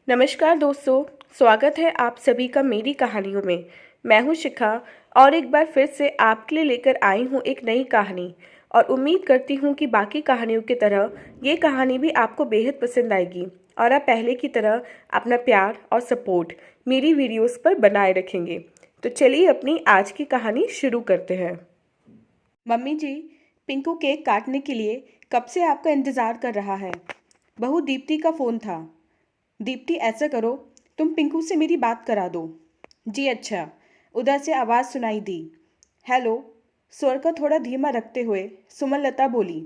नमस्कार दोस्तों, स्वागत है आप सभी का मेरी कहानियों में। मैं हूं शिखा और एक बार फिर से आपके लिए लेकर आई हूं एक नई कहानी। और उम्मीद करती हूं कि बाकी कहानियों की तरह ये कहानी भी आपको बेहद पसंद आएगी और आप पहले की तरह अपना प्यार और सपोर्ट मेरी वीडियोस पर बनाए रखेंगे। तो चलिए अपनी आज की कहानी शुरू करते हैं। मम्मी जी, पिंकू केक काटने के लिए कब से आपका इंतज़ार कर रहा है। बहू दीप्ति का फ़ोन था। दीप्ति, ऐसा करो, तुम पिंकू से मेरी बात करा दो। जी अच्छा। उधर से आवाज़ सुनाई दी। हेलो। स्वर को थोड़ा धीमा रखते हुए सुमनलता बोली।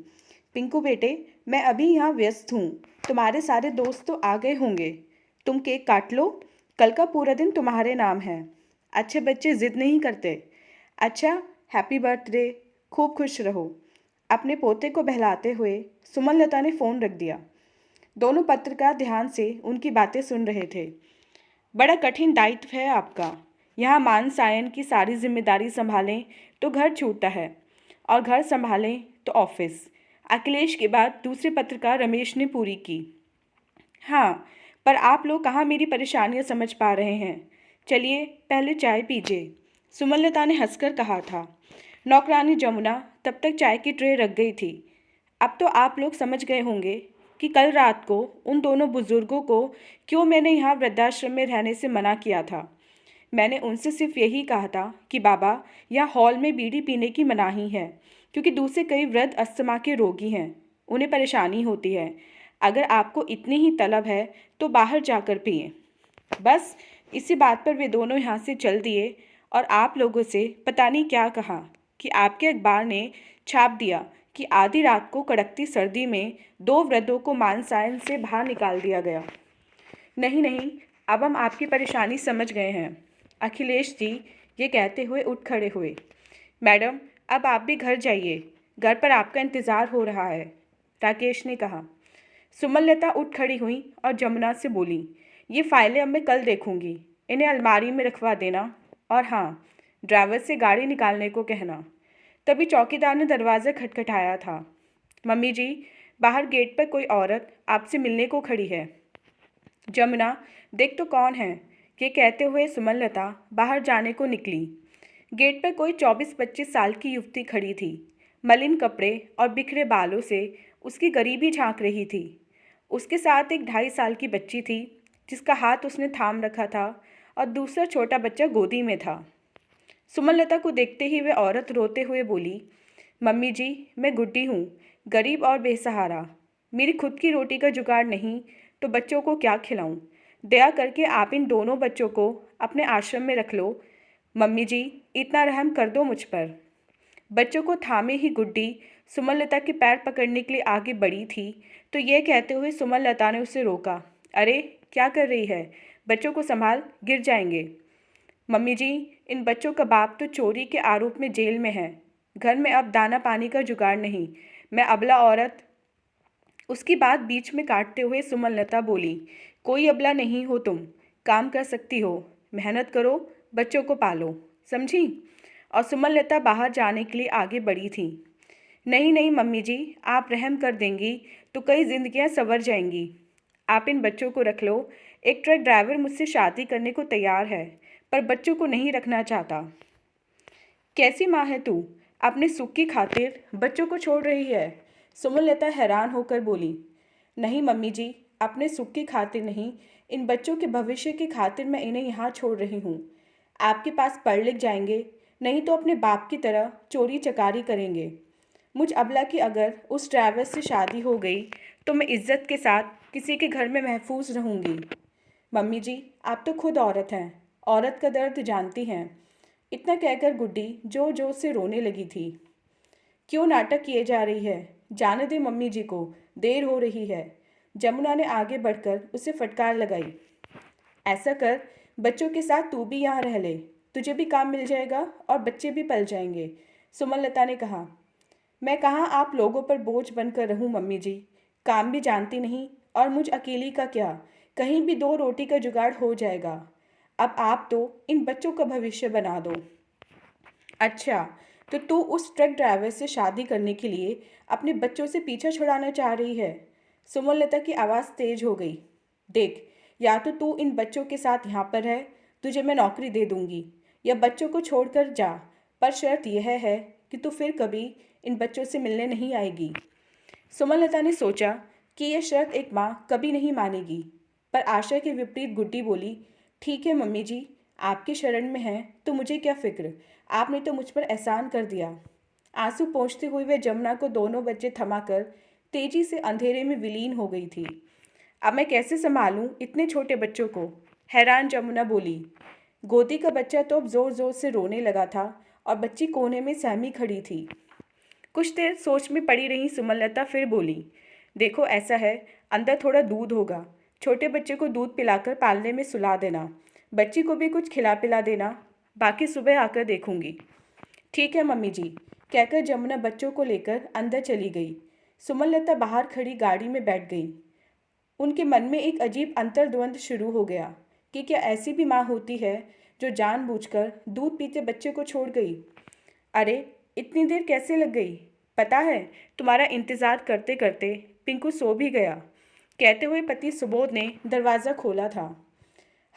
पिंकू बेटे, मैं अभी यहाँ व्यस्त हूँ। तुम्हारे सारे दोस्त तो आ गए होंगे। तुम केक काट लो, कल का पूरा दिन तुम्हारे नाम है। अच्छे बच्चे जिद नहीं करते। अच्छा, हैप्पी बर्थडे। खूब खुश रहो। अपने पोते को बहलाते हुए सुमनलता ने फ़ोन रख दिया। दोनों पत्रकार ध्यान से उनकी बातें सुन रहे थे। बड़ा कठिन दायित्व है आपका। यहाँ मान सायन की सारी जिम्मेदारी संभालें तो घर छूटता है, और घर संभालें तो ऑफिस। अखिलेश के बाद दूसरे पत्रकार रमेश ने पूरी की। हाँ, पर आप लोग कहाँ मेरी परेशानियाँ समझ पा रहे हैं। चलिए पहले चाय पीजिए, सुमनलता ने हंसकर कहा था। नौकरानी जमुना तब तक चाय की ट्रे रख गई थी। अब तो आप लोग समझ गए होंगे कि कल रात को उन दोनों बुजुर्गों को क्यों मैंने यहाँ वृद्धाश्रम में रहने से मना किया था। मैंने उनसे सिर्फ यही कहा था कि बाबा, यहाँ हॉल में बीड़ी पीने की मनाही है, क्योंकि दूसरे कई वृद्ध अस्थमा के रोगी हैं, उन्हें परेशानी होती है। अगर आपको इतनी ही तलब है तो बाहर जाकर पिएं। बस इसी बात पर वे दोनों यहाँ से चल दिए और आप लोगों से पता नहीं क्या कहा कि आपके अखबार ने छाप दिया कि आधी रात को कड़कती सर्दी में दो वृद्धों को मानसायन से बाहर निकाल दिया गया। नहीं नहीं, अब हम आपकी परेशानी समझ गए हैं। अखिलेश जी ये कहते हुए उठ खड़े हुए। मैडम, अब आप भी घर जाइए, घर पर आपका इंतज़ार हो रहा है, राकेश ने कहा। सुमनलता उठ खड़ी हुई और जमुना से बोली, ये फाइलें अब मैं कल देखूंगी, इन्हें अलमारी में रखवा देना, और हाँ, ड्राइवर से गाड़ी निकालने को कहना। तभी चौकीदार ने दरवाज़ा खटखटाया था। मम्मी जी, बाहर गेट पर कोई औरत आपसे मिलने को खड़ी है। जमुना, देख तो कौन है। ये कहते हुए सुमनलता बाहर जाने को निकली। गेट पर कोई 24-25 साल की युवती खड़ी थी। मलिन कपड़े और बिखरे बालों से उसकी गरीबी झांक रही थी। उसके साथ एक 2.5 साल की बच्ची थी, जिसका हाथ उसने थाम रखा था, और दूसरा छोटा बच्चा गोदी में था। सुमनलता को देखते ही वह औरत रोते हुए बोली, मम्मी जी, मैं गुड्डी हूँ, गरीब और बेसहारा। मेरी खुद की रोटी का जुगाड़ नहीं तो बच्चों को क्या खिलाऊं। दया करके आप इन दोनों बच्चों को अपने आश्रम में रख लो। मम्मी जी, इतना रहम कर दो मुझ पर। बच्चों को थामे ही गुड्डी सुमनलता के पैर पकड़ने के लिए आगे बढ़ी थी, तो यह कहते हुए सुमनलता ने उसे रोका। अरे क्या कर रही है, बच्चों को संभाल, गिर जाएंगे। मम्मी जी, इन बच्चों का बाप तो चोरी के आरोप में जेल में है। घर में अब दाना पानी का जुगाड़ नहीं। मैं अबला औरत। उसकी बात बीच में काटते हुए सुमनलता बोली, कोई अबला नहीं हो तुम, काम कर सकती हो, मेहनत करो, बच्चों को पालो, समझी। और सुमनलता बाहर जाने के लिए आगे बढ़ी थी। नहीं नहीं मम्मी जी, आप रहम कर देंगी तो कई जिंदगियां संवर जाएंगी। आप इन बच्चों को रख लो। एक ट्रक ड्राइवर मुझसे शादी करने को तैयार है, पर बच्चों को नहीं रखना चाहता। कैसी माँ है तू, अपने सुख की खातिर बच्चों को छोड़ रही है। सुमनलता हैरान होकर बोली। नहीं मम्मी जी, अपने सुख की खातिर नहीं, इन बच्चों के भविष्य की खातिर मैं इन्हें यहाँ छोड़ रही हूँ। आपके पास पढ़ लिख जाएंगे, नहीं तो अपने बाप की तरह चोरी चकारी करेंगे। मुझ अबला की अगर उस ड्राइवर से शादी हो गई तो मैं इज्जत के साथ किसी के घर में महफूज रहूँगी। मम्मी जी, आप तो खुद औरत हैं, औरत का दर्द जानती हैं। इतना कहकर गुड्डी जोर जोर से रोने लगी थी। क्यों नाटक किए जा रही है, जाने दे मम्मी जी को, देर हो रही है। जमुना ने आगे बढ़कर उसे फटकार लगाई। ऐसा कर, बच्चों के साथ तू भी यहाँ रह ले, तुझे भी काम मिल जाएगा और बच्चे भी पल जाएंगे, सुमनलता ने कहा। मैं कहाँ आप लोगों पर बोझ बनकर रहूं मम्मी जी, काम भी जानती नहीं, और मुझ अकेली का क्या, कहीं भी 2 रोटी का जुगाड़ हो जाएगा। अब आप तो इन बच्चों का भविष्य बना दो। अच्छा, तो तू उस ट्रक ड्राइवर से शादी करने के लिए अपने बच्चों से पीछा छुड़ाना चाह रही है। सुमनलता की आवाज़ तेज हो गई। देख, या तो तू इन बच्चों के साथ यहाँ पर है, तुझे मैं नौकरी दे दूंगी, या बच्चों को छोड़कर जा, पर शर्त यह है कि तू फिर कभी इन बच्चों से मिलने नहीं आएगी। सुमनलता ने सोचा कि यह शर्त एक माँ कभी नहीं मानेगी, पर आशा के विपरीत गुड्डी बोली, ठीक है मम्मी जी, आपके शरण में है तो मुझे क्या फिक्र, आपने तो मुझ पर एहसान कर दिया। आंसू पोंछते हुए वह जमुना को दोनों बच्चे थमाकर तेजी से अंधेरे में विलीन हो गई थी। अब मैं कैसे संभालूं इतने छोटे बच्चों को, हैरान जमुना बोली। गोदी का बच्चा तो अब जोर जोर से रोने लगा था और बच्ची कोने में सहमी खड़ी थी। कुछ देर सोच में पड़ी रही सुमनलता फिर बोली, देखो ऐसा है, अंदर थोड़ा दूध होगा, छोटे बच्चे को दूध पिलाकर पालने में सुला देना, बच्ची को भी कुछ खिला पिला देना, बाकी सुबह आकर देखूंगी। ठीक है मम्मी जी, कहकर जमुना बच्चों को लेकर अंदर चली गई। सुमनलता बाहर खड़ी गाड़ी में बैठ गई। उनके मन में एक अजीब अंतर्द्वंद शुरू हो गया कि क्या ऐसी भी माँ होती है जो जानबूझकर दूध पीते बच्चे को छोड़ गई। अरे इतनी देर कैसे लग गई, पता है तुम्हारा इंतज़ार करते करते पिंकू सो भी गया, कहते हुए पति सुबोध ने दरवाज़ा खोला था।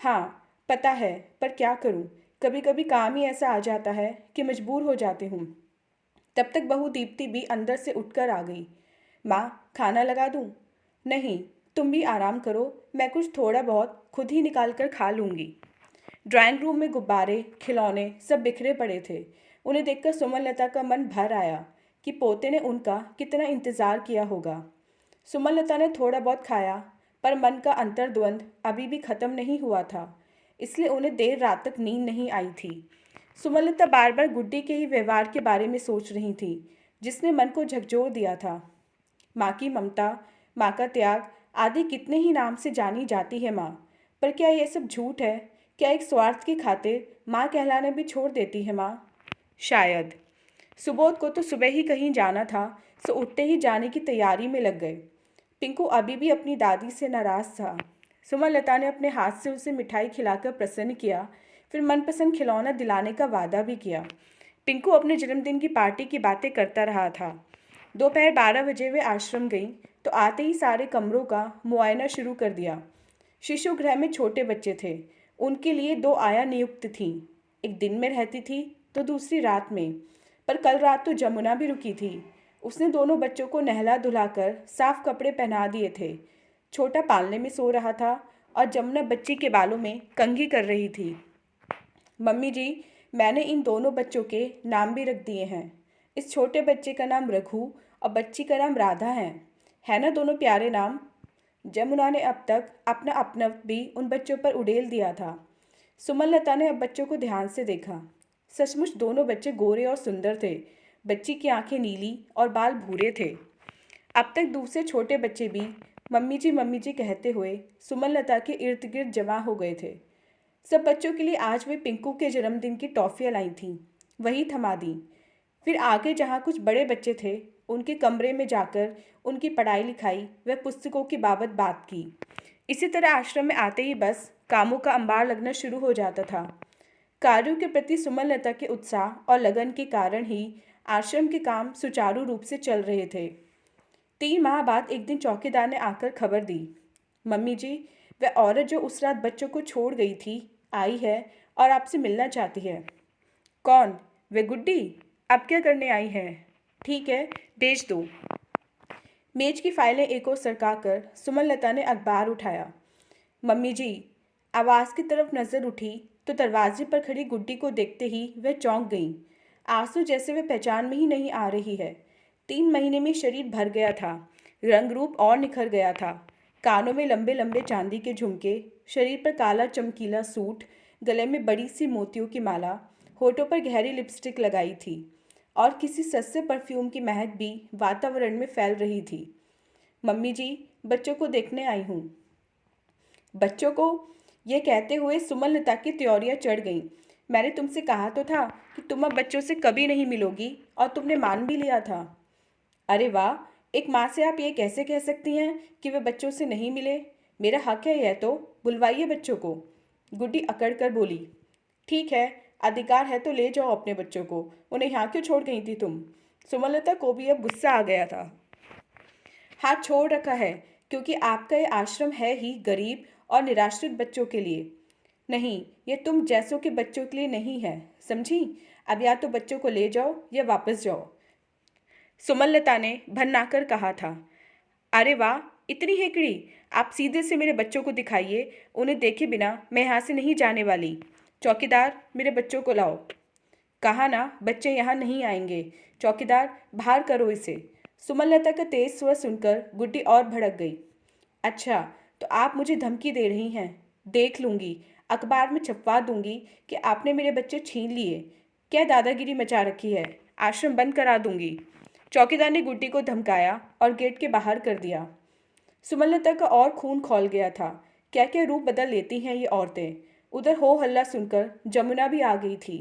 हाँ पता है, पर क्या करूँ, कभी कभी काम ही ऐसा आ जाता है कि मजबूर हो जाती हूँ। तब तक बहू दीप्ति भी अंदर से उठकर आ गई। माँ खाना लगा दूँ? नहीं, तुम भी आराम करो, मैं कुछ थोड़ा बहुत खुद ही निकाल कर खा लूँगी। ड्राइंग रूम में गुब्बारे खिलौने सब बिखरे पड़े थे। उन्हें देखकर सुमनलता का मन भर आया कि पोते ने उनका कितना इंतज़ार किया होगा। सुमनलता ने थोड़ा बहुत खाया, पर मन का अंतर्द्वंद अभी भी खत्म नहीं हुआ था, इसलिए उन्हें देर रात तक नींद नहीं आई थी। सुमनलता बार बार गुड्डी के ही व्यवहार के बारे में सोच रही थी, जिसने मन को झकझोर दिया था। माँ की ममता, माँ का त्याग आदि कितने ही नाम से जानी जाती है माँ, पर क्या यह सब झूठ है? क्या एक स्वार्थ की खातिर माँ कहलाना भी छोड़ देती है माँ? शायद। सुबोध को तो सुबह ही कहीं जाना था, सो उठते ही जाने की तैयारी में लग गए। पिंकू अभी भी अपनी दादी से नाराज था। सुमनलता ने अपने हाथ से उसे मिठाई खिलाकर प्रसन्न किया, फिर मनपसंद खिलौना दिलाने का वादा भी किया। पिंकू अपने जन्मदिन की पार्टी की बातें करता रहा था। दोपहर 12 बजे वे आश्रम गई तो आते ही सारे कमरों का मुआयना शुरू कर दिया। शिशु गृह में छोटे बच्चे थे, उनके लिए 2 आया नियुक्त थीं। एक दिन में रहती थी तो दूसरी रात में, पर कल रात तो जमुना भी रुकी थी। उसने दोनों बच्चों को नहला धुलाकर साफ कपड़े पहना दिए थे। छोटा पालने में सो रहा था और जमुना बच्ची के बालों में कंघी कर रही थी। मम्मी जी, मैंने इन दोनों बच्चों के नाम भी रख दिए हैं। इस छोटे बच्चे का नाम रघु और बच्ची का नाम राधा है ना दोनों प्यारे नाम? जमुना ने अब तक अपना अपनत्व भी उन बच्चों पर उड़ेल दिया था। सुमनलता ने अब बच्चों को ध्यान से देखा। सचमुच दोनों बच्चे गोरे और सुंदर थे। बच्ची की आंखें नीली और बाल भूरे थे। अब तक दूसरे छोटे बच्चे भी मम्मी जी कहते हुए सुमनलता के इर्द गिर्द जमा हो गए थे। सब बच्चों के लिए आज वे पिंकू के जन्मदिन की टॉफ़ियाँ लाई थीं, वही थमा दी। फिर आगे जहाँ कुछ बड़े बच्चे थे, उनके कमरे में जाकर उनकी पढ़ाई लिखाई व पुस्तकों की बाबत बात की। इसी तरह आश्रम में आते ही बस कामों का अंबार लगना शुरू हो जाता था। कार्यों के प्रति सुमनलता के उत्साह और लगन के कारण ही आश्रम के काम सुचारू रूप से चल रहे थे। 3 माह बाद एक दिन चौकीदार ने आकर खबर दी, मम्मी जी, वह औरत जो उस रात बच्चों को छोड़ गई थी आई है और आपसे मिलना चाहती है। कौन? वे गुड्डी? अब क्या करने आई है? ठीक है, भेज दो। मेज की फाइलें एक ओर सरकाकर सुमनलता ने अखबार उठाया। मम्मी जी, आवाज़ की तरफ नज़र उठी तो दरवाजे पर खड़ी गुड्डी को देखते ही वह चौंक गई। आंसू जैसे वह पहचान में ही नहीं आ रही है। 3 महीने में शरीर भर गया था, रंग रूप और निखर गया था। कानों में लंबे लंबे चांदी के झुमके, शरीर पर काला चमकीला सूट, गले में बड़ी सी मोतियों की माला, होठों पर गहरी लिपस्टिक लगाई थी और किसी सस्ते परफ्यूम की महक भी वातावरण में फैल रही थी। मम्मी जी, बच्चों को देखने आई हूँ। बच्चों को? यह कहते हुए सुमनलता की त्योरियां चढ़ गईं। मैंने तुमसे कहा तो था कि तुम अब बच्चों से कभी नहीं मिलोगी, और तुमने मान भी लिया था। अरे वाह, एक माँ से आप ये कैसे कह सकती हैं कि वे बच्चों से नहीं मिले? मेरा हक है यह तो, बुलवाइए बच्चों को। गुड्डी अकड़ कर बोली। ठीक है, अधिकार है तो ले जाओ अपने बच्चों को, उन्हें यहाँ क्यों छोड़ गई थी तुम? सुमनलता को भी अब गुस्सा आ गया था। हाथ छोड़ रखा है क्योंकि आपका ये आश्रम है ही गरीब और निराश्रित बच्चों के लिए। नहीं, ये तुम जैसों के बच्चों के लिए नहीं है, समझी? अब या तो बच्चों को ले जाओ या वापस जाओ। सुमनलता ने भन्नाकर कहा था। अरे वाह, इतनी हेकड़ी! आप सीधे से मेरे बच्चों को दिखाइए, उन्हें देखे बिना मैं यहाँ से नहीं जाने वाली। चौकीदार, मेरे बच्चों को लाओ। कहा ना, बच्चे यहाँ नहीं आएंगे। चौकीदार, बाहर करो इसे। सुमनलता का तेज स्वर सुनकर गुड्डी और भड़क गई। अच्छा, तो आप मुझे धमकी दे रही हैं? देख लूंगी, अखबार में छपवा दूंगी कि आपने मेरे बच्चे छीन लिए। क्या दादागिरी मचा रखी है? आश्रम बंद करा दूंगी। चौकीदार ने गुड्डी को धमकाया और गेट के बाहर कर दिया। सुमनलता का और खून खौल गया था। क्या क्या रूप बदल लेती हैं ये औरतें। उधर हो हल्ला सुनकर जमुना भी आ गई थी।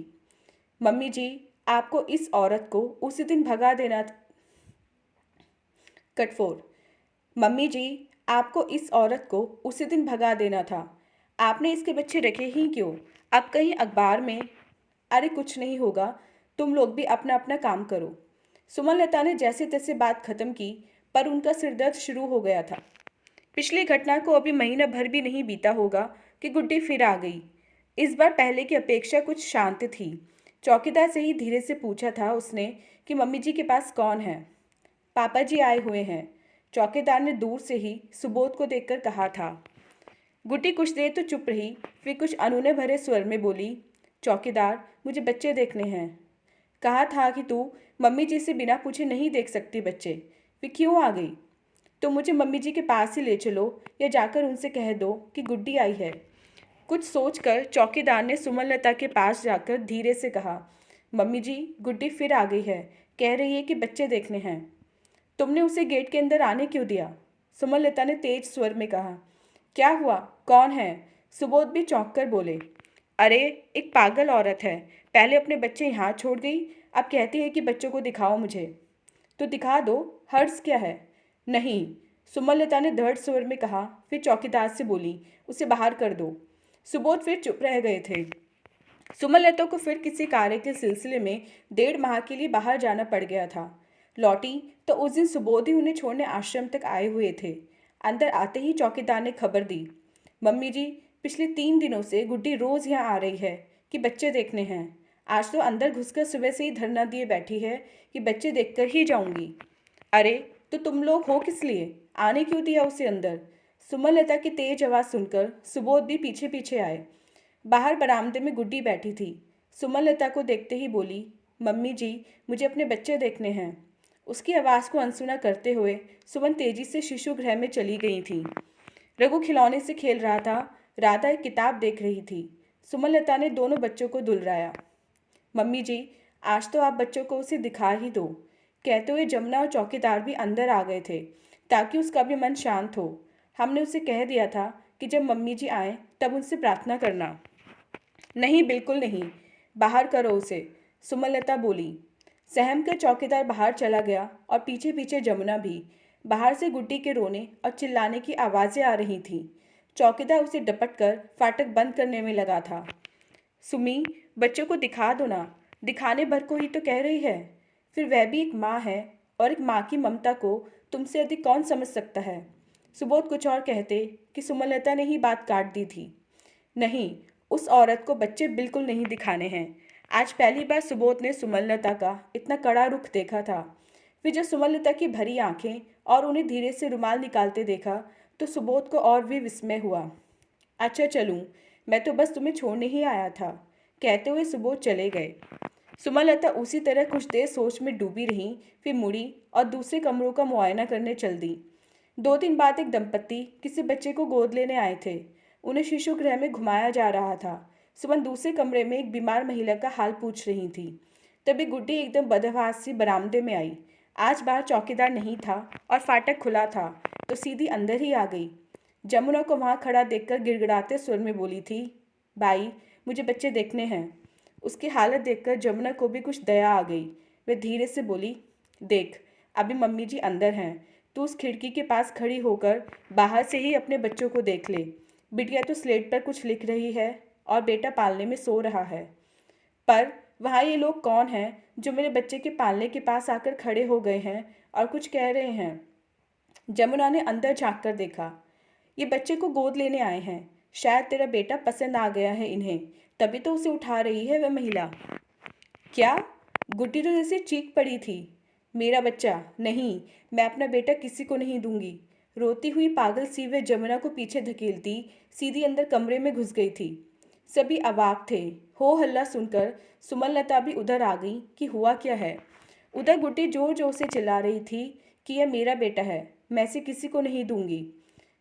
मम्मी जी, आपको इस औरत को उसी दिन भगा देना कटफोर। मम्मी जी, आपको इस औरत को उसी दिन भगा देना था। आपने इसके बच्चे रखे ही क्यों? अब कहीं अखबार में। अरे कुछ नहीं होगा, तुम लोग भी अपना अपना काम करो। सुमनलता ने जैसे तैसे बात खत्म की, पर उनका सिरदर्द शुरू हो गया था। पिछली घटना को अभी महीना भर भी नहीं बीता होगा कि गुड्डी फिर आ गई। इस बार पहले की अपेक्षा कुछ शांत थी। चौकीदार से ही धीरे से पूछा था उसने कि मम्मी जी के पास कौन है। पापा जी आए हुए हैं, चौकीदार ने दूर से ही सुबोध को देखकर कहा था। गुड्डी कुछ देर तो चुप रही, फिर कुछ अनूने भरे स्वर में बोली, चौकीदार, मुझे बच्चे देखने हैं। कहा था कि तू मम्मी जी से बिना पूछे नहीं देख सकती बच्चे, फिर क्यों आ गई? तो मुझे मम्मी जी के पास ही ले चलो या जाकर उनसे कह दो कि गुड्डी आई है। कुछ सोचकर चौकीदार ने सुमनलता के पास जाकर धीरे से कहा, मम्मी जी, गुड्डी फिर आ गई है, कह रही है कि बच्चे देखने हैं। तुमने उसे गेट के अंदर आने क्यों दिया? सुमनलता ने तेज स्वर में कहा। क्या हुआ? कौन है? सुबोध भी चौंक कर बोले। अरे, एक पागल औरत है, पहले अपने बच्चे यहाँ छोड़ गई, अब कहती है कि बच्चों को दिखाओ मुझे। तो दिखा दो, हर्ज क्या है? नहीं, सुमनलता ने दृढ़ स्वर में कहा, फिर चौकीदार से बोली, उसे बाहर कर दो। सुबोध फिर चुप रह गए थे। सुमनलता को फिर किसी कार्य के सिलसिले में 1.5 माह के लिए बाहर जाना पड़ गया था। लौटी तो उस दिन सुबोध ही उन्हें छोड़ने आश्रम तक आए हुए थे। अंदर आते ही चौकीदार ने खबर दी, मम्मी जी, पिछले 3 दिनों से गुड्डी रोज यहाँ आ रही है कि बच्चे देखने हैं। आज तो अंदर घुसकर सुबह से ही धरना दिए बैठी है कि बच्चे देखकर ही जाऊंगी। अरे, तो तुम लोग हो किस लिए? आने क्यों दिया उसे अंदर? सुमनलता की तेज आवाज़ सुनकर सुबोध भी पीछे पीछे आए। बाहर बरामदे में गुड्डी बैठी थी। सुमनलता को देखते ही बोली, मम्मी जी, मुझे अपने बच्चे देखने हैं। उसकी आवाज़ को अनसुना करते हुए सुमन तेजी से शिशु गृह में चली गई थी। रघु खिलौने से खेल रहा था, राधा एक किताब देख रही थी। सुमनलता ने दोनों बच्चों को दुलराया। मम्मी जी, आज तो आप बच्चों को उसे दिखा ही दो। कहते हुए जमुना और चौकीदार भी अंदर आ गए थे ताकि उसका भी मन शांत हो। हमने उसे कह दिया था कि जब मम्मी जी आए तब उनसे प्रार्थना करना। नहीं, बिल्कुल नहीं, बाहर करो उसे, सुमनलता बोली। सहम कर चौकीदार बाहर चला गया और पीछे पीछे जमुना भी। बाहर से गुड्डी के रोने और चिल्लाने की आवाज़ें आ रही थीं। चौकीदार उसे डपट कर फाटक बंद करने में लगा था। सुमी, बच्चों को दिखा दो ना, दिखाने भर को ही तो कह रही है। फिर वह भी एक माँ है, और एक माँ की ममता को तुमसे अधिक कौन समझ सकता है? सुबोध कुछ और कहते कि सुमनलता ने ही बात काट दी थी। नहीं, उस औरत को बच्चे बिल्कुल नहीं दिखाने हैं। आज पहली बार सुबोध ने सुमनलता का इतना कड़ा रुख देखा था। फिर जब सुमनलता की भरी आंखें और उन्हें धीरे से रुमाल निकालते देखा तो सुबोध को और भी विस्मय हुआ। अच्छा चलूं, मैं तो बस तुम्हें छोड़ने ही आया था, कहते हुए सुबोध चले गए। सुमनलता उसी तरह कुछ देर सोच में डूबी रही, फिर मुड़ी और दूसरे कमरों का मुआयना करने चल दी। 2 दिन बाद एक दंपत्ति किसी बच्चे को गोद लेने आए थे। उन्हें शिशु गृह में घुमाया जा रहा था। सुमन दूसरे कमरे में एक बीमार महिला का हाल पूछ रही थी। तभी गुड्डी एकदम बदहवास सी बरामदे में आई। आज बाहर चौकीदार नहीं था और फाटक खुला था, तो सीधी अंदर ही आ गई। जमुना को वहाँ खड़ा देखकर गिड़गिड़ाते स्वर में बोली थी, भाई, मुझे बच्चे देखने हैं। उसकी हालत देखकर जमुना को भी कुछ दया आ गई। वह धीरे से बोली, देख, अभी मम्मी जी अंदर हैं, तू उस खिड़की के पास खड़ी होकर बाहर से ही अपने बच्चों को देख ले। बिटिया तो स्लेट पर कुछ लिख रही है और बेटा पालने में सो रहा है। पर वहाँ ये लोग कौन हैं जो मेरे बच्चे के पालने के पास आकर खड़े हो गए हैं और कुछ कह रहे हैं? जमुना ने अंदर झाँक कर देखा। ये बच्चे को गोद लेने आए हैं। शायद तेरा बेटा पसंद आ गया है इन्हें, तभी तो उसे उठा रही है वह महिला। क्या? गुड्डी तो जैसे चीख पड़ी थी। मेरा बच्चा नहीं, मैं अपना बेटा किसी को नहीं दूंगी। रोती हुई पागल सी वह जमुना को पीछे धकेलती सीधी अंदर कमरे में घुस गई थी। सभी अवाक थे। हो हल्ला सुनकर सुमनलता भी उधर आ गई कि हुआ क्या है। उधर गुड्डी जोर जोर से चिल्ला रही थी कि यह मेरा बेटा है, मैं इसे किसी को नहीं दूंगी।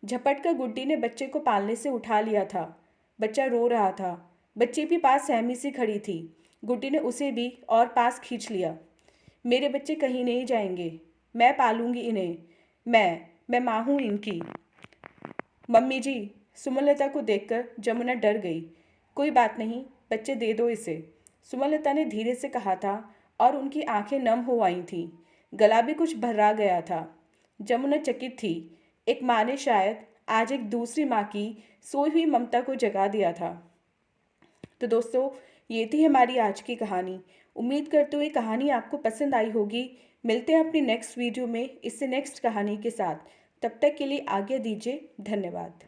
झपट कर गुड्डी ने बच्चे को पालने से उठा लिया था। बच्चा रो रहा था। बच्चे भी पास सहमी सी खड़ी थी। गुड्डी ने उसे भी और पास खींच लिया। मेरे बच्चे कहीं नहीं जाएंगे, मैं पालूंगी इन्हें। मैं माँ हूँ इनकी। मम्मी जी। सुमनलता को देखकर जमुना डर गई। कोई बात नहीं, बच्चे दे दो इसे, सुमनलता ने धीरे से कहा था और उनकी आंखें नम हो आई थीं। गला भी कुछ भर्रा गया था। जमुना चकित थी। एक माँ ने शायद आज एक दूसरी माँ की सोई हुई ममता को जगा दिया था। तो दोस्तों, ये थी हमारी आज की कहानी। उम्मीद करते हुए कहानी आपको पसंद आई होगी। मिलते हैं अपनी नेक्स्ट वीडियो में इससे नेक्स्ट कहानी के साथ। तब तक के लिए आज्ञा दीजिए। धन्यवाद।